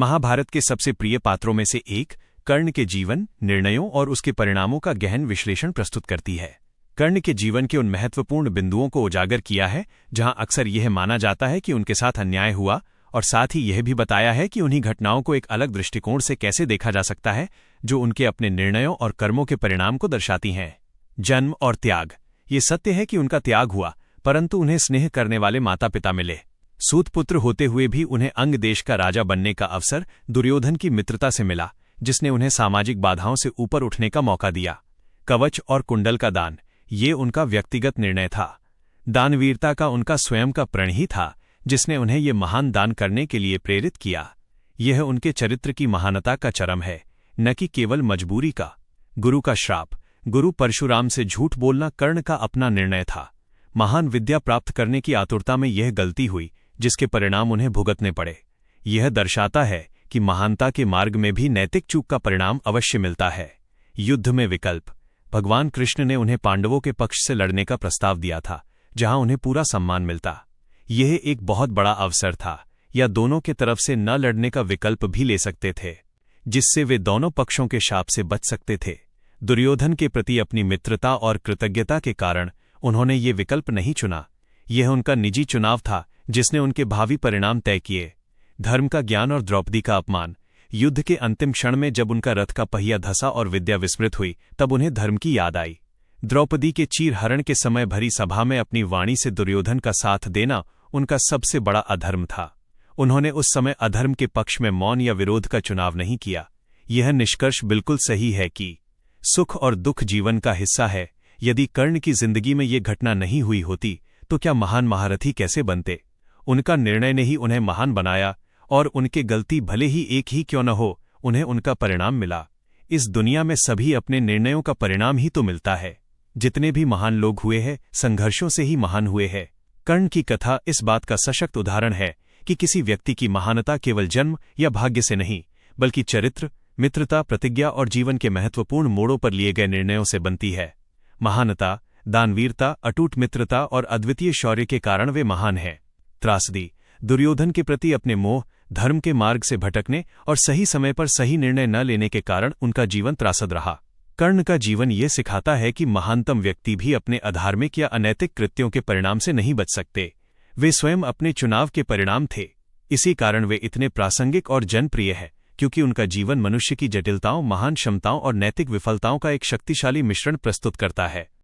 महाभारत के सबसे प्रिय पात्रों में से एक कर्ण के जीवन, निर्णयों और उसके परिणामों का गहन विश्लेषण प्रस्तुत करती है। कर्ण के जीवन के उन महत्वपूर्ण बिंदुओं को उजागर किया है जहां अक्सर यह माना जाता है कि उनके साथ अन्याय हुआ, और साथ ही यह भी बताया है कि उन्हीं घटनाओं को एक अलग दृष्टिकोण से कैसे देखा जा सकता है जो उनके अपने निर्णयों और कर्मों के परिणाम को दर्शाती हैं। जन्म और त्याग। ये सत्य है कि उनका त्याग हुआ, परंतु उन्हें स्नेह करने वाले माता पिता मिले। सूतपुत्र होते हुए भी उन्हें अंग देश का राजा बनने का अवसर दुर्योधन की मित्रता से मिला, जिसने उन्हें सामाजिक बाधाओं से ऊपर उठने का मौका दिया। कवच और कुंडल का दान, ये उनका व्यक्तिगत निर्णय था। दानवीरता का उनका स्वयं का प्रण ही था, जिसने उन्हें ये महान दान करने के लिए प्रेरित किया। यह उनके चरित्र की महानता का चरम है, न कि केवल मजबूरी का। गुरु का श्राप। गुरु परशुराम से झूठ बोलना कर्ण का अपना निर्णय था। महान विद्या प्राप्त करने की आतुरता में यह गलती हुई, जिसके परिणाम उन्हें भुगतने पड़े। यह दर्शाता है कि महानता के मार्ग में भी नैतिक चूक का परिणाम अवश्य मिलता है। युद्ध में विकल्प। भगवान कृष्ण ने उन्हें पांडवों के पक्ष से लड़ने का प्रस्ताव दिया था, जहां उन्हें पूरा सम्मान मिलता। यह एक बहुत बड़ा अवसर था, या दोनों के तरफ से न लड़ने का विकल्प भी ले सकते थे, जिससे वे दोनों पक्षों के शाप से बच सकते थे। दुर्योधन के प्रति अपनी मित्रता और कृतज्ञता के कारण उन्होंने ये विकल्प नहीं चुना। यह उनका निजी चुनाव था, जिसने उनके भावी परिणाम तय किए। धर्म का ज्ञान और द्रौपदी का अपमान। युद्ध के अंतिम क्षण में जब उनका रथ का पहिया धंसा और विद्या विस्मृत हुई, तब उन्हें धर्म की याद आई। द्रौपदी के चीरहरण के समय भरी सभा में अपनी वाणी से दुर्योधन का साथ देना उनका सबसे बड़ा अधर्म था। उन्होंने उस समय अधर्म के पक्ष में मौन या विरोध का चुनाव नहीं किया। यह निष्कर्ष बिल्कुल सही है कि सुख और दुख जीवन का हिस्सा है। यदि कर्ण की जिंदगी में ये घटना नहीं हुई होती, तो क्या महान महारथी कैसे बनते? उनका निर्णय ने ही उन्हें महान बनाया, और उनके गलती भले ही एक ही क्यों न हो, उन्हें उनका परिणाम मिला। इस दुनिया में सभी अपने निर्णयों का परिणाम ही तो मिलता है। जितने भी महान लोग हुए हैं, संघर्षों से ही महान हुए हैं। कर्ण की कथा इस बात का सशक्त उदाहरण है कि किसी व्यक्ति की महानता केवल जन्म या भाग्य से नहीं, बल्कि चरित्र, मित्रता, प्रतिज्ञा और जीवन के महत्वपूर्ण मोड़ों पर लिए गए निर्णयों से बनती है। महानता, दानवीरता, अटूट मित्रता और अद्वितीय शौर्य के कारण वे महान हैं। त्रासदी। दुर्योधन के प्रति अपने मोह, धर्म के मार्ग से भटकने और सही समय पर सही निर्णय न लेने के कारण उनका जीवन त्रासद रहा। कर्ण का जीवन ये सिखाता है कि महानतम व्यक्ति भी अपने अधार्मिक या अनैतिक कृत्यों के परिणाम से नहीं बच सकते। वे स्वयं अपने चुनाव के परिणाम थे। इसी कारण वे इतने प्रासंगिक और जनप्रिय हैं, क्योंकि उनका जीवन मनुष्य की जटिलताओं, महान क्षमताओं और नैतिक विफलताओं का एक शक्तिशाली मिश्रण प्रस्तुत करता है।